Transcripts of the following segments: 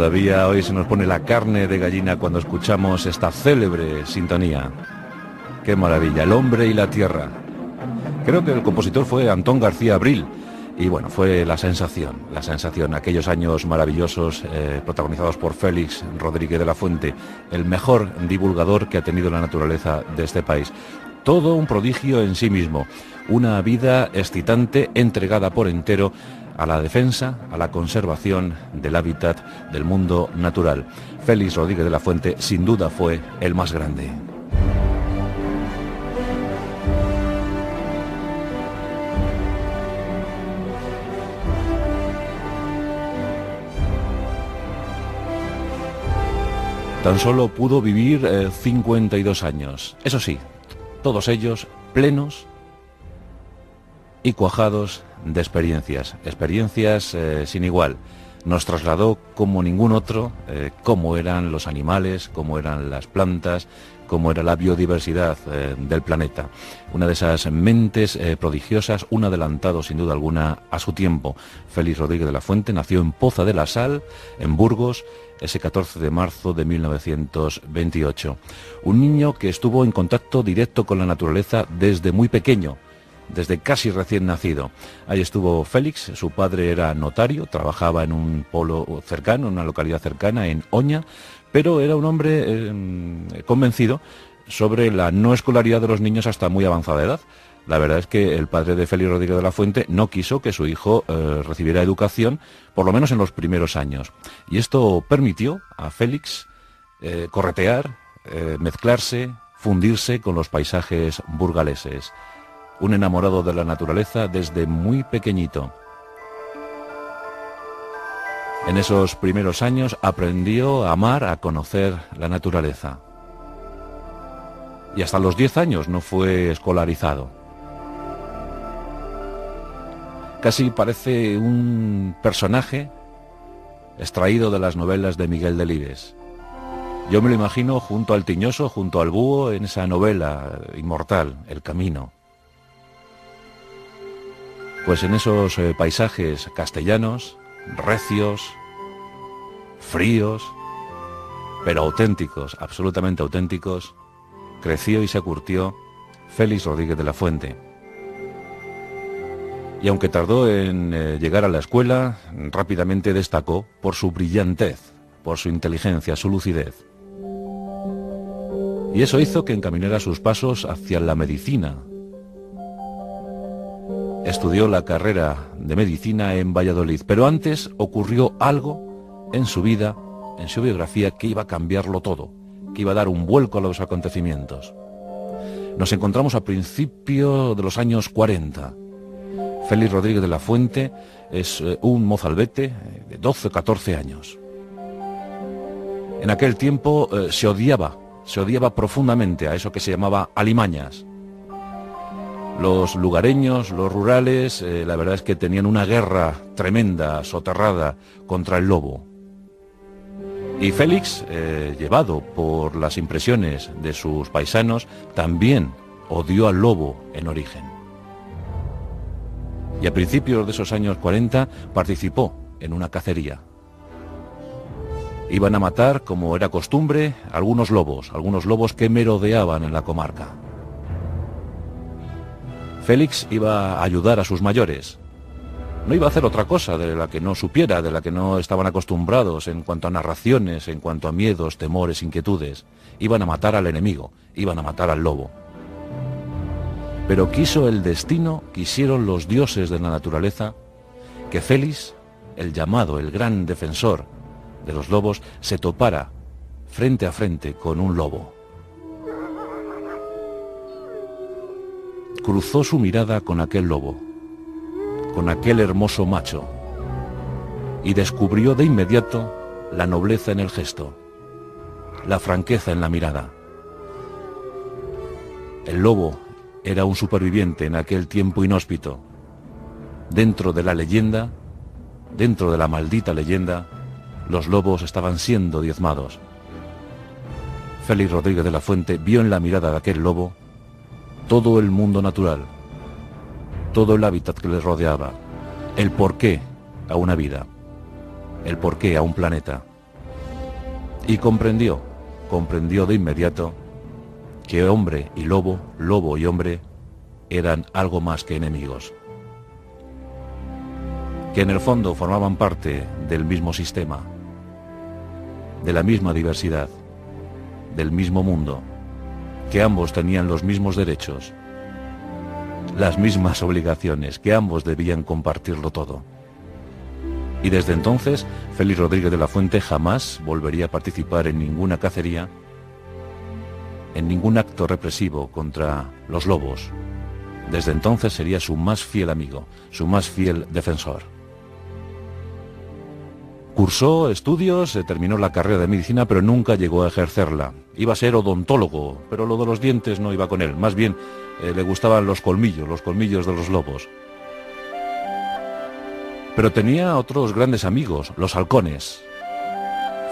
Todavía hoy se nos pone la carne de gallina cuando escuchamos esta célebre sintonía. ¡Qué maravilla! El hombre y la tierra. Creo que el compositor fue Antón García Abril. Y bueno, fue la sensación, aquellos años maravillosos protagonizados por Félix Rodríguez de la Fuente, el mejor divulgador que ha tenido la naturaleza de este país. Todo un prodigio en sí mismo, una vida excitante entregada por entero a la defensa, a la conservación del hábitat del mundo natural. Félix Rodríguez de la Fuente sin duda fue el más grande. Tan solo pudo vivir 52 años. Eso sí, todos ellos plenos y cuajados de experiencias sin igual. Nos trasladó como ningún otro cómo eran los animales, cómo eran las plantas, cómo era la biodiversidad del planeta. Una de esas mentes prodigiosas, un adelantado sin duda alguna a su tiempo. Félix Rodríguez de la Fuente nació en Poza de la Sal, en Burgos, ese 14 de marzo de 1928. Un niño que estuvo en contacto directo con la naturaleza desde muy pequeño, desde casi recién nacido. Ahí estuvo Félix, su padre era notario, trabajaba en un polo cercano, en una localidad cercana, en Oña, pero era un hombre convencido sobre la no escolaridad de los niños hasta muy avanzada edad. La verdad es que el padre de Félix Rodríguez de la Fuente no quiso que su hijo recibiera educación, por lo menos en los primeros años. Y esto permitió a Félix corretear, mezclarse, fundirse con los paisajes burgaleses. Un enamorado de la naturaleza desde muy pequeñito. En esos primeros años aprendió a amar, a conocer la naturaleza. Y hasta los 10 años no fue escolarizado. Casi parece un personaje extraído de las novelas de Miguel Delibes. Yo me lo imagino junto al tiñoso, junto al búho, en esa novela inmortal, El Camino. Pues en esos paisajes castellanos, recios, fríos, pero auténticos, absolutamente auténticos, creció y se curtió Félix Rodríguez de la Fuente. Y aunque tardó en llegar a la escuela, rápidamente destacó por su brillantez, por su inteligencia, su lucidez. Y eso hizo que encaminara sus pasos hacia la medicina. Estudió la carrera de medicina en Valladolid, pero antes ocurrió algo en su vida, en su biografía, que iba a cambiarlo todo, que iba a dar un vuelco a los acontecimientos. Nos encontramos a principios de los años 40. Félix Rodríguez de la Fuente es un mozalbete de 12 o 14 años. En aquel tiempo se odiaba profundamente a eso que se llamaba alimañas. Los lugareños, los rurales, la verdad es que tenían una guerra tremenda, soterrada, contra el lobo. Y Félix, llevado por las impresiones de sus paisanos, también odió al lobo en origen. Y a principios de esos años 40 participó en una cacería. Iban a matar, como era costumbre, algunos lobos que merodeaban en la comarca. Félix iba a ayudar a sus mayores. No iba a hacer otra cosa de la que no supiera, de la que no estaban acostumbrados en cuanto a narraciones, en cuanto a miedos, temores, inquietudes. Iban a matar al enemigo, iban a matar al lobo. Pero quiso el destino, quisieron los dioses de la naturaleza, que Félix, el llamado, el gran defensor de los lobos, se topara frente a frente con un lobo. Cruzó su mirada con aquel lobo, con aquel hermoso macho, y descubrió de inmediato la nobleza en el gesto, la franqueza en la mirada. El lobo era un superviviente en aquel tiempo inhóspito. Dentro de la leyenda, dentro de la maldita leyenda, los lobos estaban siendo diezmados. Félix Rodríguez de la Fuente vio en la mirada de aquel lobo todo el mundo natural, todo el hábitat que les rodeaba, el porqué a una vida, el porqué a un planeta, y comprendió de inmediato que hombre y lobo, lobo y hombre, eran algo más que enemigos, que en el fondo formaban parte del mismo sistema, de la misma diversidad, del mismo mundo, que ambos tenían los mismos derechos, las mismas obligaciones, que ambos debían compartirlo todo. Y desde entonces, Félix Rodríguez de la Fuente jamás volvería a participar en ninguna cacería, en ningún acto represivo contra los lobos. Desde entonces sería su más fiel amigo, su más fiel defensor. Cursó estudios, terminó la carrera de medicina, pero nunca llegó a ejercerla. Iba a ser odontólogo, pero lo de los dientes no iba con él. Más bien, le gustaban los colmillos de los lobos. Pero tenía otros grandes amigos, los halcones.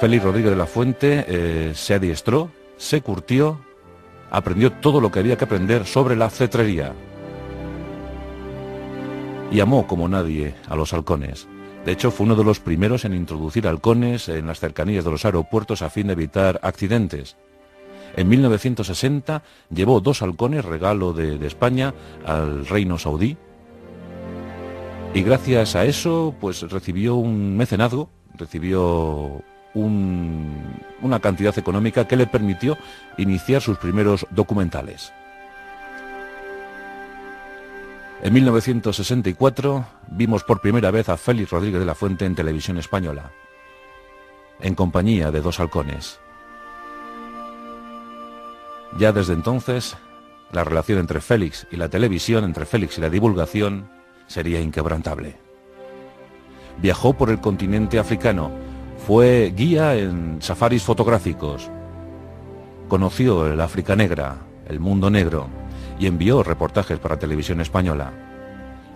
Félix Rodríguez de la Fuente se adiestró, se curtió, aprendió todo lo que había que aprender sobre la cetrería. Y amó como nadie a los halcones. De hecho, fue uno de los primeros en introducir halcones en las cercanías de los aeropuertos a fin de evitar accidentes. En 1960 llevó 2 halcones, regalo de España, al reino saudí. Y gracias a eso, pues recibió un mecenazgo, recibió una cantidad económica que le permitió iniciar sus primeros documentales. En 1964 vimos por primera vez a Félix Rodríguez de la Fuente en televisión española, en compañía de 2 halcones. Ya desde entonces, la relación entre Félix y la televisión, entre Félix y la divulgación, sería inquebrantable. Viajó por el continente africano, fue guía en safaris fotográficos, conoció el África negra, el mundo negro, y envió reportajes para televisión española.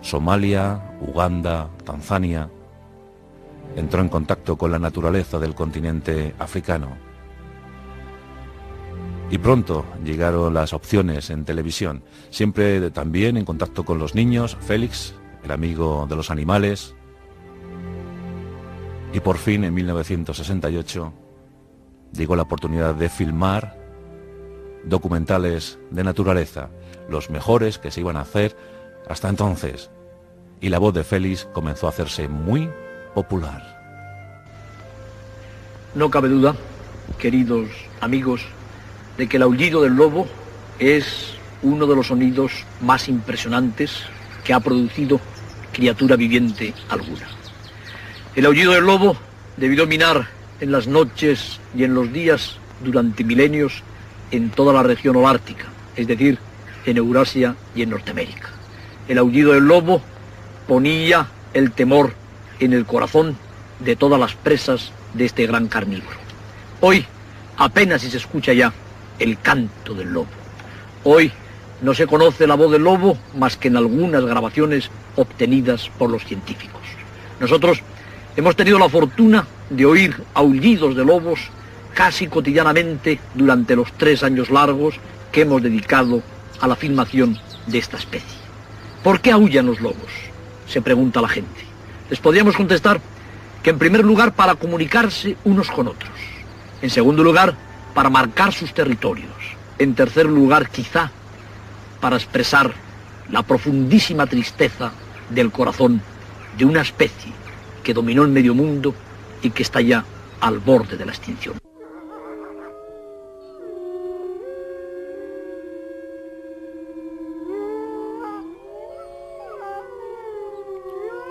Somalia, Uganda, Tanzania. Entró en contacto con la naturaleza del continente africano. Y pronto llegaron las opciones en televisión, siempre también en contacto con los niños, Félix, el amigo de los animales. Y por fin, en 1968, llegó la oportunidad de filmar documentales de naturaleza, los mejores que se iban a hacer hasta entonces. Y la voz de Félix comenzó a hacerse muy popular. No cabe duda, queridos amigos, de que el aullido del lobo es uno de los sonidos más impresionantes que ha producido criatura viviente alguna. El aullido del lobo debió dominar en las noches y en los días durante milenios en toda la región holártica, es decir, en Eurasia y en Norteamérica. El aullido del lobo ponía el temor en el corazón de todas las presas de este gran carnívoro. Hoy apenas si se escucha ya el canto del lobo. Hoy no se conoce la voz del lobo más que en algunas grabaciones obtenidas por los científicos. Nosotros hemos tenido la fortuna de oír aullidos de lobos casi cotidianamente durante los 3 años largos que hemos dedicado a la filmación de esta especie. ¿Por qué aullan los lobos?, se pregunta la gente. Les podríamos contestar que en primer lugar para comunicarse unos con otros, en segundo lugar para marcar sus territorios, en tercer lugar quizá para expresar la profundísima tristeza del corazón de una especie que dominó el medio mundo y que está ya al borde de la extinción.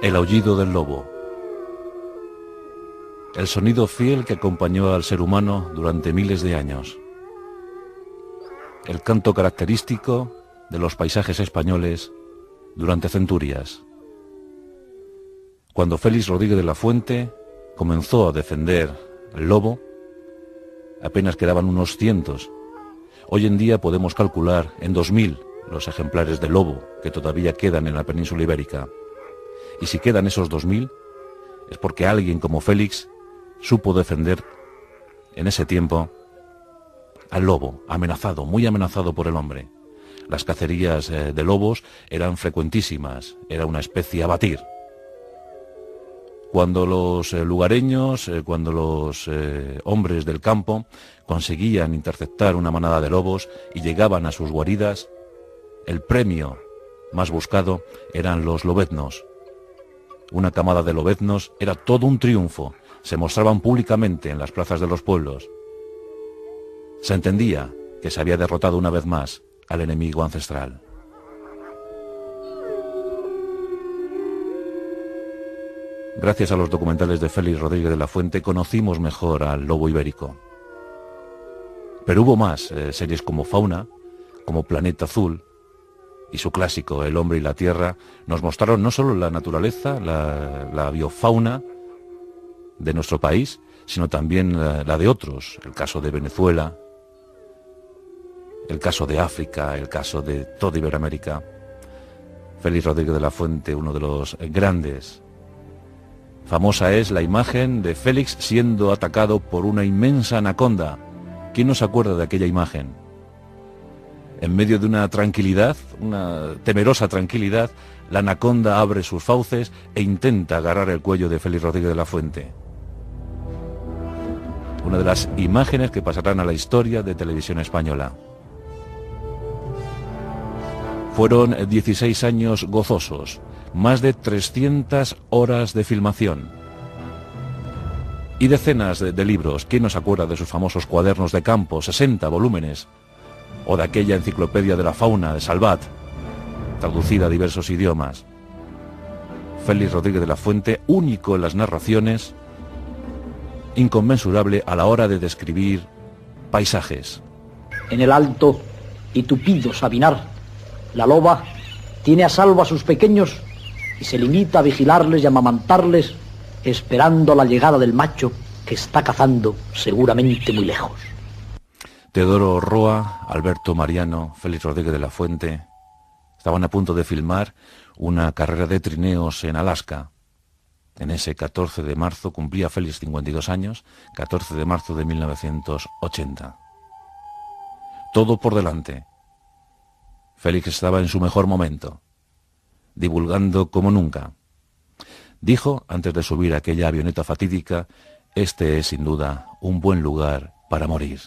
El aullido del lobo. El sonido fiel que acompañó al ser humano durante miles de años. El canto característico de los paisajes españoles durante centurias. Cuando Félix Rodríguez de la Fuente comenzó a defender el lobo, apenas quedaban unos cientos. Hoy en día podemos calcular en 2000 los ejemplares de lobo que todavía quedan en la península ibérica. Y si quedan esos 2000, es porque alguien como Félix supo defender en ese tiempo al lobo, amenazado, muy amenazado por el hombre. Las cacerías de lobos eran frecuentísimas, era una especie a batir. Cuando los lugareños, cuando los hombres del campo conseguían interceptar una manada de lobos y llegaban a sus guaridas, el premio más buscado eran los lobeznos. Una camada de lobeznos era todo un triunfo, se mostraban públicamente en las plazas de los pueblos. Se entendía que se había derrotado una vez más al enemigo ancestral. Gracias a los documentales de Félix Rodríguez de la Fuente conocimos mejor al lobo ibérico. Pero hubo más series como Fauna, como Planeta Azul y su clásico El hombre y la tierra nos mostraron no solo la naturaleza, la biofauna de nuestro país, sino también la de otros, el caso de Venezuela, el caso de África, el caso de toda Iberoamérica. Félix Rodríguez de la Fuente, uno de los grandes. Famosa es la imagen de Félix siendo atacado por una inmensa anaconda. ¿Quién no se acuerda de aquella imagen? En medio de una tranquilidad, una temerosa tranquilidad, la anaconda abre sus fauces e intenta agarrar el cuello de Félix Rodríguez de la Fuente. Una de las imágenes que pasarán a la historia de televisión española. Fueron 16 años gozosos. Más de 300 horas de filmación y decenas de libros. ¿Quién no se acuerda de sus famosos cuadernos de campo, 60 volúmenes? O de aquella enciclopedia de la fauna de Salvat, traducida a diversos idiomas. Félix Rodríguez de la Fuente, único en las narraciones, inconmensurable a la hora de describir paisajes. En el alto y tupido Sabinar, la loba tiene a salvo a sus pequeños y se limita a vigilarles y amamantarles, esperando la llegada del macho que está cazando seguramente muy lejos. Teodoro Roa, Alberto Mariano, Félix Rodríguez de la Fuente estaban a punto de filmar una carrera de trineos en Alaska. En ese 14 de marzo cumplía Félix 52 años, 14 de marzo de 1980. Todo por delante. Félix estaba en su mejor momento, divulgando como nunca. Dijo, antes de subir a aquella avioneta fatídica, este es sin duda un buen lugar para morir.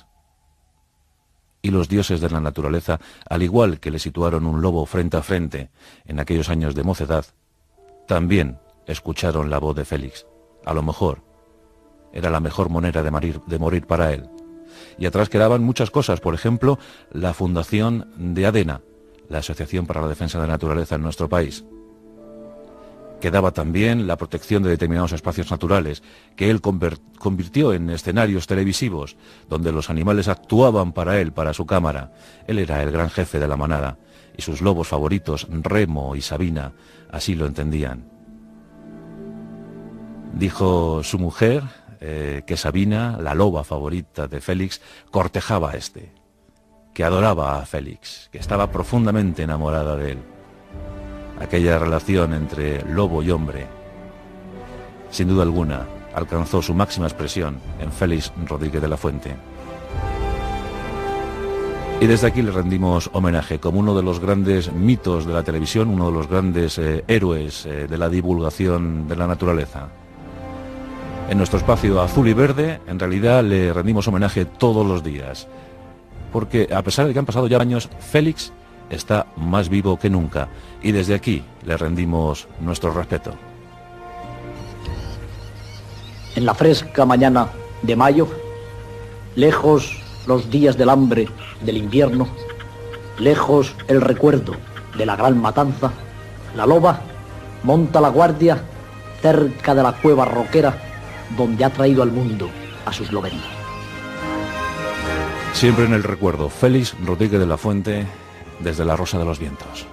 Y los dioses de la naturaleza, al igual que le situaron un lobo frente a frente en aquellos años de mocedad, también escucharon la voz de Félix. A lo mejor era la mejor manera de morir para él. Y atrás quedaban muchas cosas, por ejemplo, la fundación de ADENA, la Asociación para la Defensa de la Naturaleza en nuestro país. Quedaba también la protección de determinados espacios naturales, que él convirtió en escenarios televisivos, donde los animales actuaban para él, para su cámara. Él era el gran jefe de la manada, y sus lobos favoritos, Remo y Sabina, así lo entendían. Dijo su mujer que Sabina, la loba favorita de Félix, cortejaba a este, que adoraba a Félix, que estaba profundamente enamorada de él. Aquella relación entre lobo y hombre, sin duda alguna, alcanzó su máxima expresión en Félix Rodríguez de la Fuente. Y desde aquí le rendimos homenaje como uno de los grandes mitos de la televisión, uno de los grandes héroes de la divulgación de la naturaleza. En nuestro espacio Azul y Verde, en realidad le rendimos homenaje todos los días, porque a pesar de que han pasado ya años, Félix está más vivo que nunca, y desde aquí le rendimos nuestro respeto. En la fresca mañana de mayo, lejos los días del hambre, del invierno, lejos el recuerdo de la gran matanza, la loba monta la guardia cerca de la cueva roquera donde ha traído al mundo a sus loberías. Siempre en el recuerdo, Félix Rodríguez de la Fuente, desde la Rosa de los Vientos.